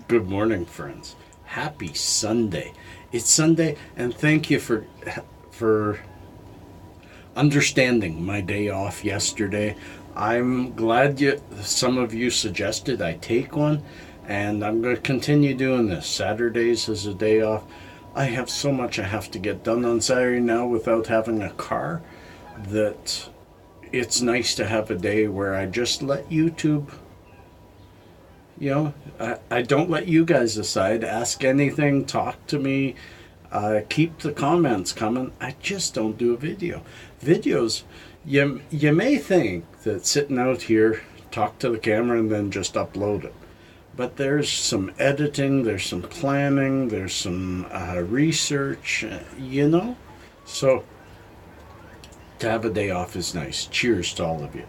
Good morning, friends. Happy Sunday. It's Sunday, and thank you for understanding my day off yesterday. I'm glad some of you suggested I take one, and I'm going to continue doing this. Saturdays is a day off. I have so much I have to get done on Saturday now without having a car that it's nice to have a day where I just let YouTube. I don't let you guys decide. Ask anything, talk to me, keep the comments coming. I just don't do a video. Videos, you may think that sitting out here, talk to the camera, and then just upload it. But there's some editing, there's some planning, there's some research. So to have a day off is nice. Cheers to all of you.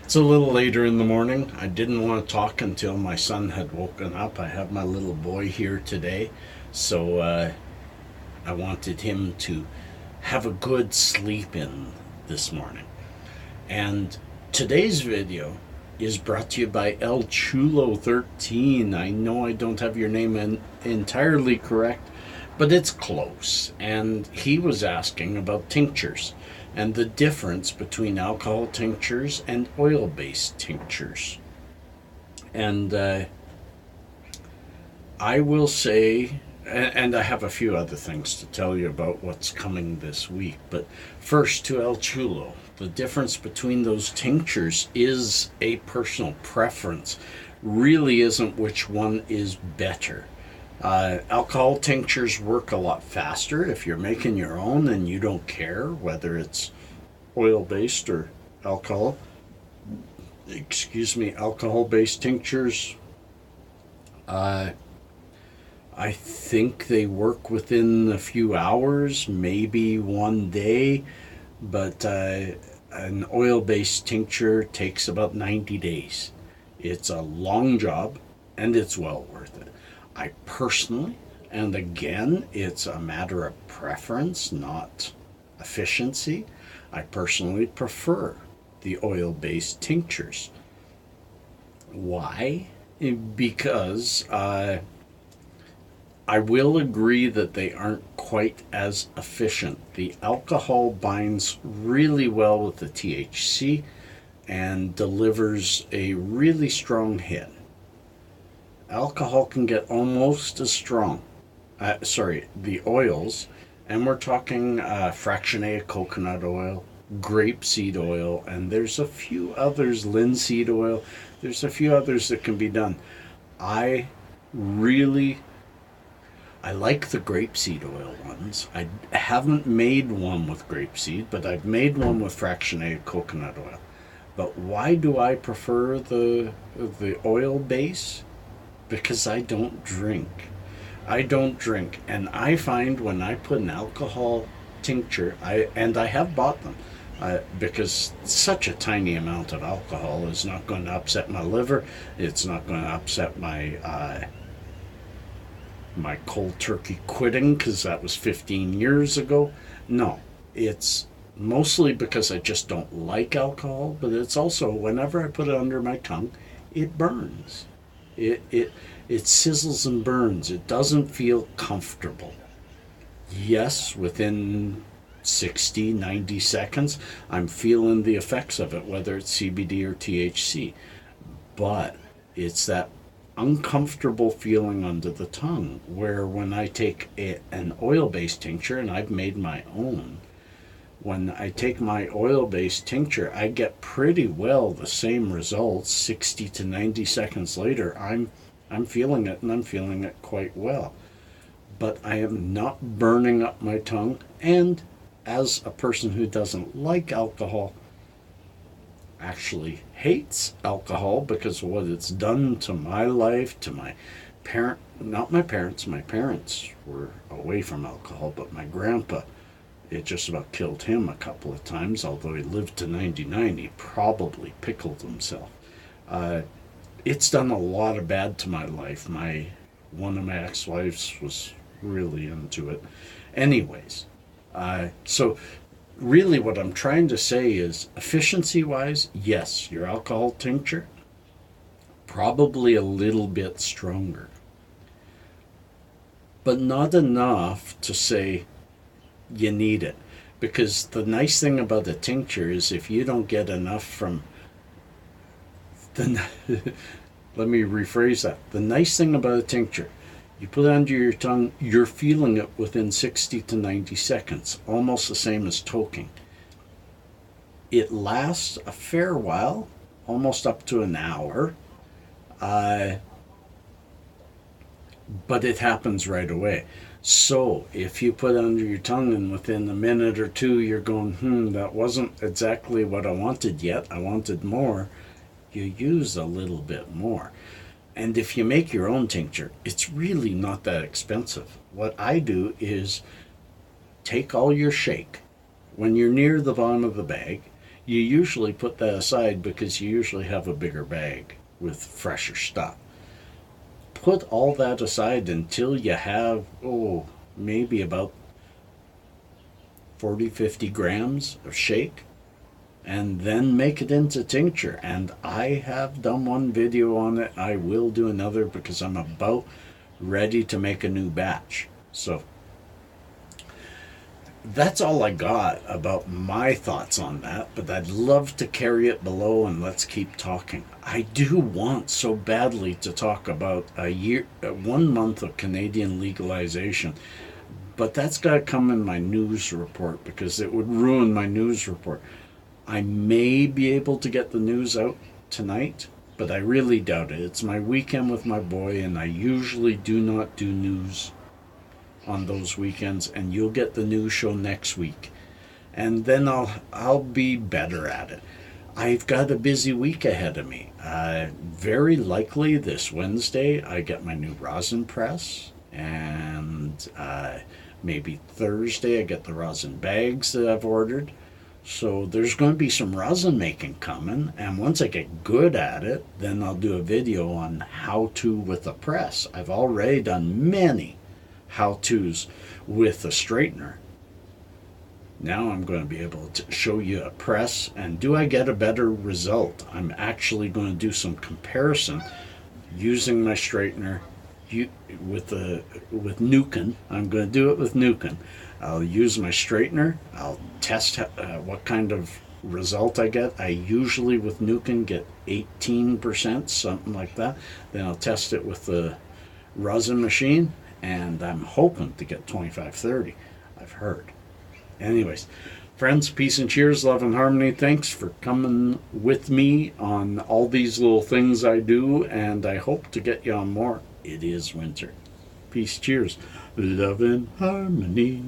It's a little later in the morning. I didn't want to talk until my son had woken up. I have my little boy here today, so I wanted him to have a good sleep in this morning. And today's video is brought to you by El Chulo 13. I know I don't have your name entirely correct, but it's close. And he was asking about tinctures and the difference between alcohol tinctures and oil-based tinctures. And I will say, and I have a few other things to tell you about what's coming this week, but first to El Chulo. The difference between those tinctures is a personal preference. Really isn't which one is better. Alcohol tinctures work a lot faster if you're making your own and you don't care whether it's oil-based or alcohol-based tinctures. I think they work within a few hours, maybe one day, but an oil-based tincture takes about 90 days. It's a long job, and it's well worth it. I personally, and again, it's a matter of preference, not efficiency. I personally prefer the oil-based tinctures. Why? Because I will agree that they aren't quite as efficient. The alcohol binds really well with the THC and delivers a really strong hit. Alcohol can get almost as strong. The oils, and we're talking fractionated coconut oil, grapeseed oil, and there's a few others, linseed oil. There's a few others that can be done. I like the grapeseed oil ones. I haven't made one with grapeseed, but I've made one with fractionated coconut oil. But why do I prefer the oil base? Because I don't drink. And I find when I put an alcohol tincture, I have bought them, because such a tiny amount of alcohol is not going to upset my liver. It's not going to upset my my cold turkey quitting, because that was 15 years ago. No, it's mostly because I just don't like alcohol, but it's also whenever I put it under my tongue, it burns. It sizzles and burns. It doesn't feel comfortable. Yes, within 60, 90 seconds, I'm feeling the effects of it, whether it's CBD or THC. But it's that uncomfortable feeling under the tongue, where when I take an oil-based tincture, and I've made my own, when I take my oil-based tincture, I get pretty well the same results. 60 to 90 seconds later, I'm feeling it, and I'm feeling it quite well. But I am not burning up my tongue, and as a person who doesn't like alcohol, actually hates alcohol because of what it's done to my life, to my my parents were away from alcohol, but my grandpa, it just about killed him a couple of times. Although he lived to 99, he probably pickled himself. It's done a lot of bad to my life. One of my ex-wives was really into it. Anyways, so really what I'm trying to say is, efficiency-wise, yes, your alcohol tincture, probably a little bit stronger. But not enough to say you need it. Because the nice thing about a tincture is if you don't get enough from the let me rephrase that. The nice thing about a tincture, you put it under your tongue, you're feeling it within 60 to 90 seconds, almost the same as toking. It lasts a fair while, almost up to an hour, but it happens right away. So if you put it under your tongue and within a minute or two you're going, that wasn't exactly what I wanted yet, I wanted more, you use a little bit more. And if you make your own tincture, it's really not that expensive. What I do is take all your shake. When you're near the bottom of the bag, you usually put that aside because you usually have a bigger bag with fresher stuff. Put all that aside until you have, maybe about 40, 50 grams of shake, and then make it into tincture. And I have done one video on it. I will do another because I'm about ready to make a new batch. So that's all I got about my thoughts on that, but I'd love to carry it below and let's keep talking. I do want so badly to talk about 1 month of Canadian legalization, but that's got to come in my news report because it would ruin my news report. I may be able to get the news out tonight, but I really doubt it. It's my weekend with my boy, and I usually do not do news on those weekends, and you'll get the news show next week. And then I'll be better at it. I've got a busy week ahead of me. Very likely this Wednesday I get my new rosin press, and maybe Thursday I get the rosin bags that I've ordered. So there's going to be some rosin making coming, and once I get good at it, then I'll do a video on how to with a press. I've already done many how-tos with a straightener. Now I'm going to be able to show you a press, and do I get a better result? I'm actually going to do some comparison using my straightener with Nukin. I'm going to do it with Nukin. I'll use my straightener. I'll test what kind of result I get. I usually with Nukin get 18%, something like that. Then I'll test it with the rosin machine, and I'm hoping to get 25-30, I've heard. Anyways, friends, peace and cheers, love and harmony. Thanks for coming with me on all these little things I do, and I hope to get you on more. It is winter. Peace, cheers, love and harmony.